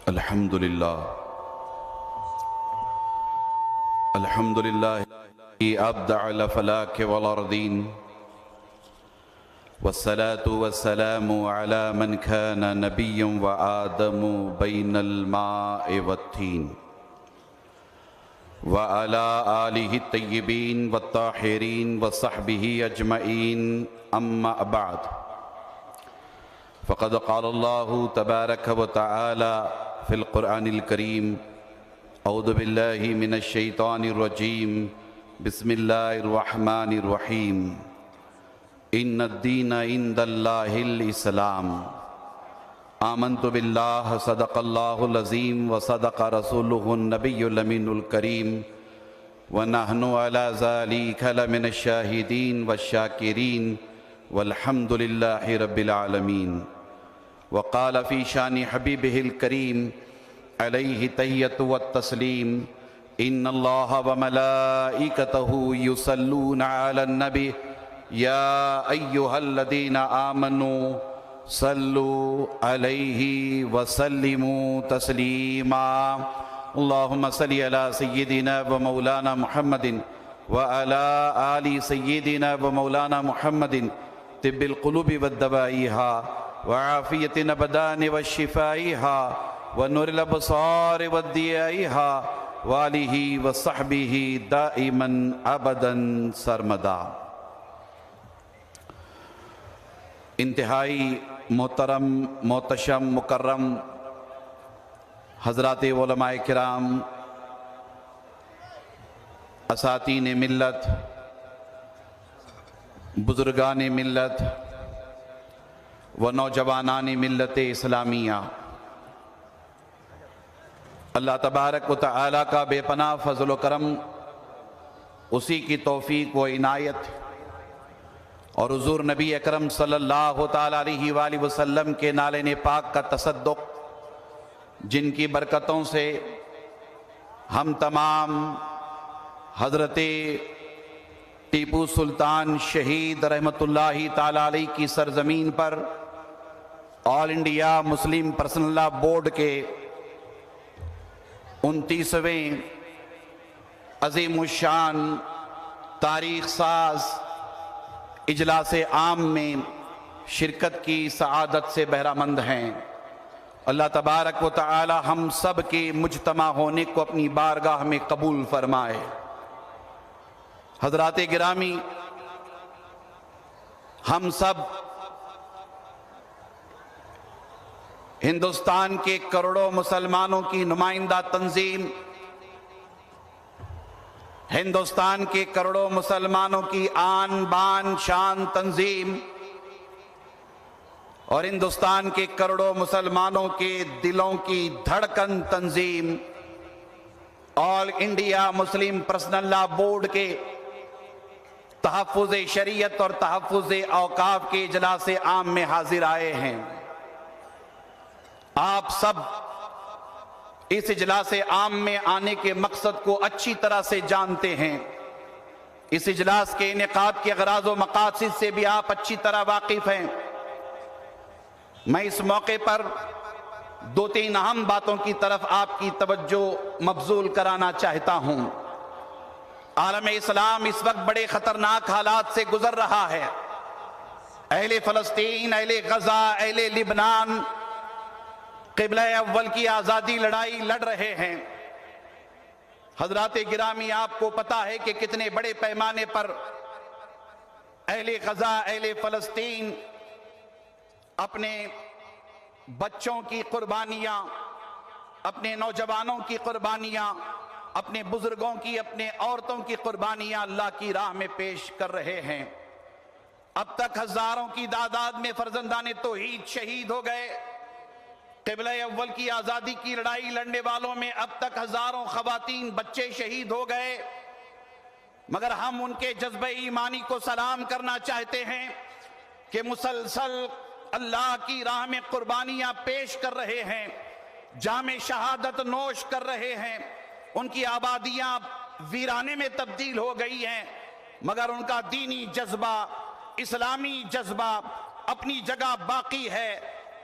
الحمد لله أبدع الأفلاك والأرضين والصلاة والسلام على من كان نبيا وآدم بين الماء والطين وعلى آله الطيبين والطاهرين وصحبه أجمعين أما بعد فقد قال الله تبارك وتعالى في القرآن الكريم أعوذ بالله من الشيطان الرجيم بسم الله الرحمن الرحيم إن الدين عند الله الإسلام آمنت بالله صدق الله العظيم وصدق رسوله النبي الأمين الكريم ونحن على ذلك لمن الشاهدين والشاكرين والحمد لله رب العالمين وقال في شان حبيبه الكريم عليه تحية والتسليم إن الله وملائكته يصلون على النبي يا أيها الذين آمنوا صلوا عليه وسلموا تسليما اللهم صل على سيدنا ومولانا محمد وعلى آل سيدنا ومولانا محمد طب القلوب والدوائها وعافية الأبدان وشفائها ونور الأبصار والضيائها وآله وصحبه دائما أبدا سرمدا۔ انتہائی محترم محتشم مکرم حضرات علماء کرام، اساتین ملت، بزرگان ملت و نوجوانان ملت اسلامیہ، اللہ تبارک و تعالیٰ کا بے پناہ فضل و کرم، اسی کی توفیق و عنایت، اور حضور نبی اکرم صلی اللہ تعالیٰ علیہ وآلہ وسلم کے نالین پاک کا تصدق، جن کی برکتوں سے ہم تمام حضرت ٹیپو سلطان شہید رحمت اللہ تعالیٰ علیہ کی سرزمین پر All India Muslim Personal Law Board کے 29ویں عظیم الشان تاریخ ساز اجلاس عام میں شرکت کی سعادت سے بہرہ مند ہیں۔ اللہ تبارک و تعالی ہم سب کے مجتمع ہونے کو اپنی بارگاہ میں قبول فرمائے۔ حضرات گرامی، ہم سب ہندوستان کے کروڑوں مسلمانوں کی نمائندہ تنظیم، ہندوستان کے کروڑوں مسلمانوں کی آن بان شان تنظیم، اور ہندوستان کے کروڑوں مسلمانوں کے دلوں کی دھڑکن تنظیم All India Muslim Personal Law Board کے تحفظ شریعت اور تحفظ اوقاف کے اجلاس عام میں حاضر آئے ہیں۔ آپ سب اس اجلاس عام میں آنے کے مقصد کو اچھی طرح سے جانتے ہیں۔ اس اجلاس کے انعقاد کے اغراض و مقاصد سے بھی آپ اچھی طرح واقف ہیں۔ میں اس موقع پر 2-3 اہم باتوں کی طرف آپ کی توجہ مبذول کرانا چاہتا ہوں۔ عالم اسلام اس وقت بڑے خطرناک حالات سے گزر رہا ہے۔ اہل فلسطین، اہل غزہ، اہل لبنان قبلہ اول کی آزادی لڑائی لڑ رہے ہیں۔ حضرات گرامی، آپ کو پتا ہے کہ کتنے بڑے پیمانے پر اہل غزہ، اہل فلسطین اپنے بچوں کی قربانیاں، اپنے نوجوانوں کی قربانیاں، اپنے بزرگوں کی، اپنے عورتوں کی قربانیاں اللہ کی راہ میں پیش کر رہے ہیں۔ اب تک ہزاروں کی تعداد میں فرزندان توحید شہید ہو گئے۔ قبلہ اول کی آزادی کی لڑائی لڑنے والوں میں اب تک ہزاروں خواتین، بچے شہید ہو گئے، مگر ہم ان کے جذبہ ایمانی کو سلام کرنا چاہتے ہیں کہ مسلسل اللہ کی راہ میں قربانیاں پیش کر رہے ہیں، جام شہادت نوش کر رہے ہیں۔ ان کی آبادیاں ویرانے میں تبدیل ہو گئی ہیں، مگر ان کا دینی جذبہ، اسلامی جذبہ اپنی جگہ باقی ہے۔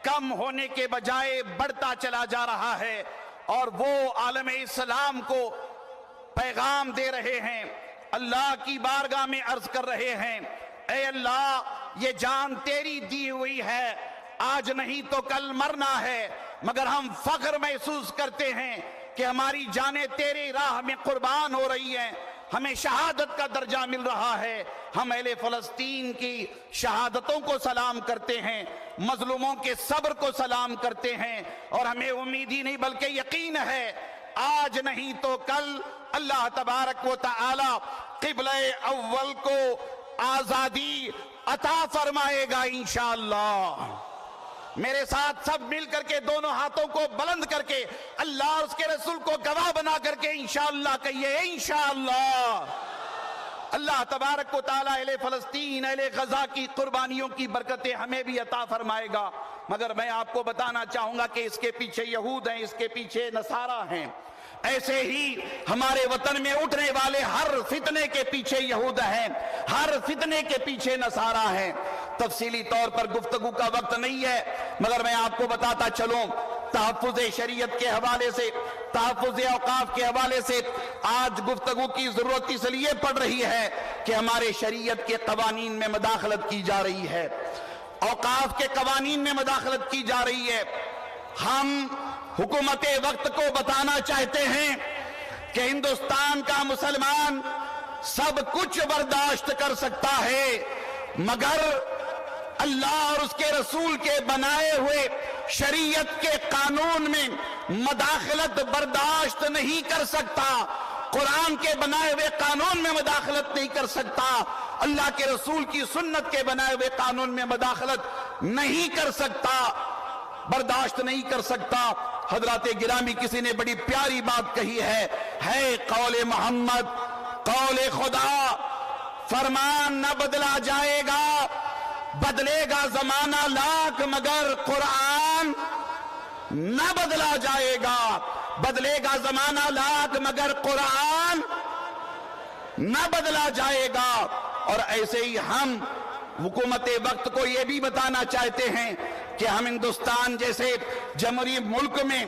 کم ہونے کے بجائے بڑھتا چلا جا رہا ہے، اور وہ عالم اسلام کو پیغام دے رہے ہیں، اللہ کی بارگاہ میں عرض کر رہے ہیں، اے اللہ یہ جان تیری دی ہوئی ہے، آج نہیں تو کل مرنا ہے، مگر ہم فخر محسوس کرتے ہیں کہ ہماری جانیں تیری راہ میں قربان ہو رہی ہیں، ہمیں شہادت کا درجہ مل رہا ہے۔ ہم اہل فلسطین کی شہادتوں کو سلام کرتے ہیں، مظلوموں کے صبر کو سلام کرتے ہیں، اور ہمیں امید ہی نہیں بلکہ یقین ہے آج نہیں تو کل اللہ تبارک و تعالی قبلہ اول کو آزادی عطا فرمائے گا انشاءاللہ۔ میرے ساتھ سب مل کر کے دونوں ہاتھوں کو بلند کر کے اللہ اور اس کے رسول کو گواہ بنا کر کے انشاءاللہ کہیے انشاءاللہ۔ اللہ تبارک و تعالی اہل فلسطین، اہل غزہ کی قربانیوں کی برکتیں ہمیں بھی عطا فرمائے گا، مگر میں آپ کو بتانا چاہوں گا کہ اس کے پیچھے یہود ہیں، اس کے پیچھے نصارہ ہیں، ایسے ہی ہمارے وطن میں اٹھنے والے ہر فتنے کے پیچھے یہود ہیں، ہر فتنے کے پیچھے نصارہ ہیں۔ تفصیلی طور پر گفتگو کا وقت نہیں ہے، مگر میں آپ کو بتاتا چلوں، تحفظ شریعت کے حوالے سے، تحفظ اوقاف کے حوالے سے آج گفتگو کی ضرورت اس لیے پڑ رہی ہے کہ ہمارے شریعت کے قوانین میں مداخلت کی جا رہی ہے، اوقاف کے قوانین میں مداخلت کی جا رہی ہے۔ ہم حکومت وقت کو بتانا چاہتے ہیں کہ ہندوستان کا مسلمان سب کچھ برداشت کر سکتا ہے، مگر اللہ اور اس کے رسول کے بنائے ہوئے شریعت کے قانون میں مداخلت برداشت نہیں کر سکتا، قرآن کے بنائے ہوئے قانون میں مداخلت نہیں کر سکتا، اللہ کے رسول کی سنت کے بنائے ہوئے قانون میں مداخلت نہیں کر سکتا، برداشت نہیں کر سکتا۔ حضرات گرامی، کسی نے بڑی پیاری بات کہی ہے قول محمد، قول خدا، فرمان نہ بدلا جائے گا، بدلے گا زمانہ لاکھ مگر قرآن نہ بدلا جائے گا، بدلے گا زمانہ لاکھ مگر قرآن نہ بدلا جائے گا۔ اور ایسے ہی ہم حکومت وقت کو یہ بھی بتانا چاہتے ہیں کہ ہم ہندوستان جیسے جمہوری ملک میں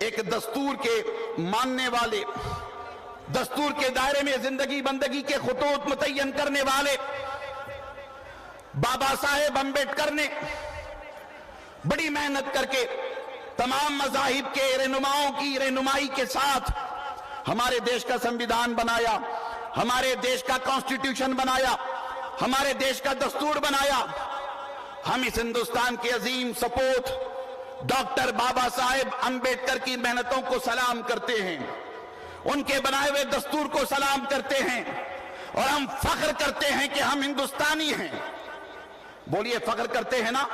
ایک دستور کے ماننے والے، دستور کے دائرے میں زندگی بندگی کے خطوط متعین کرنے والے بابا صاحب امبیڈکر نے بڑی محنت کر کے تمام مذاہب کے رہنماؤں کی رہنمائی کے ساتھ ہمارے دیش کا سنویدھان بنایا، ہمارے دیش کا کانسٹیٹیوشن بنایا، ہمارے دیش کا دستور بنایا۔ ہم اس ہندوستان کے عظیم سپوت ڈاکٹر بابا صاحب امبیڈکر کی محنتوں کو سلام کرتے ہیں، ان کے بنائے ہوئے دستور کو سلام کرتے ہیں، اور ہم فخر کرتے ہیں کہ ہم ہندوستانی ہیں۔ بولیے فخر کرتے ہیں نا؟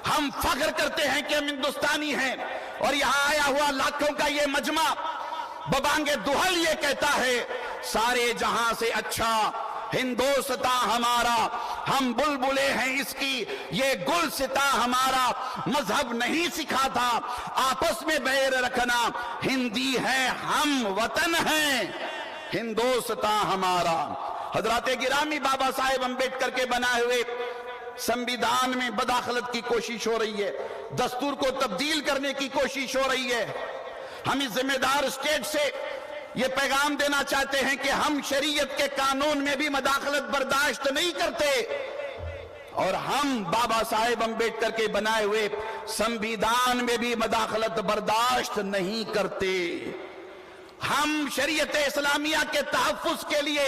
ہم فخر کرتے ہیں کہ ہم ہندوستانی ہیں، اور یہاں آیا ہوا لاکھوں کا یہ مجمع ببانگ دہل یہ کہتا ہے سارے جہاں سے اچھا ہندوستان ہمارا، ہم بلبلے ہیں اس کی یہ گلستاں ہمارا، مذہب نہیں سکھاتا آپس میں بیر رکھنا، ہندی ہے ہم وطن ہیں ہندوستان ہمارا۔ حضرات گرامی، بابا صاحب امبیڈکر کے بنائے ہوئے سنویدھان میں مداخلت کی کوشش ہو رہی ہے، دستور کو تبدیل کرنے کی کوشش ہو رہی ہے۔ ہم اس ذمہ دار اسٹیٹ سے یہ پیغام دینا چاہتے ہیں کہ ہم شریعت کے قانون میں بھی مداخلت برداشت نہیں کرتے، اور ہم بابا صاحب امبیڈکر کے بنائے ہوئے سنویدھان میں بھی مداخلت برداشت نہیں کرتے۔ ہم شریعت اسلامیہ کے تحفظ کے لیے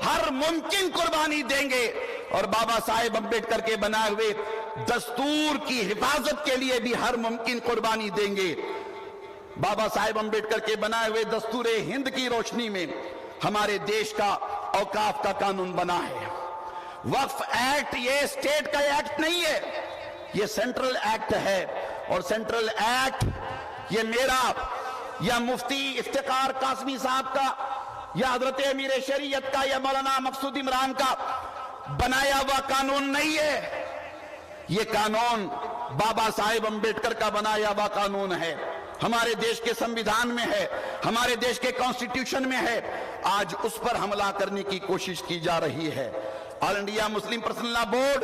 ہر ممکن قربانی دیں گے، اور بابا صاحب امبیڈکر کے بنائے ہوئے دستور کی حفاظت کے لیے بھی ہر ممکن قربانی دیں گے۔ بابا صاحب امبیڈکر کے بنائے ہوئے دستور ہند کی روشنی میں ہمارے دیش کا اوقاف کا قانون بنا ہے۔ وقف ایکٹ یہ اسٹیٹ کا ایکٹ نہیں ہے، یہ سینٹرل ایکٹ ہے، اور سینٹرل ایکٹ یہ میرا یا مفتی افتخار قاسمی صاحب کا یا حضرت امیر شریعت کا یا مولانا مقصود عمران کا بنایا ہوا قانون نہیں ہے، یہ قانون بابا صاحب امبیڈکر کا بنایا ہوا قانون ہے، ہمارے دیش کے سنویدھان میں ہے، ہمارے دیش کے کانسٹیٹیوشن میں ہے۔ آج اس پر حملہ کرنے کی کوشش کی جا رہی ہے۔ آل انڈیا مسلم پرسنل لا بورڈ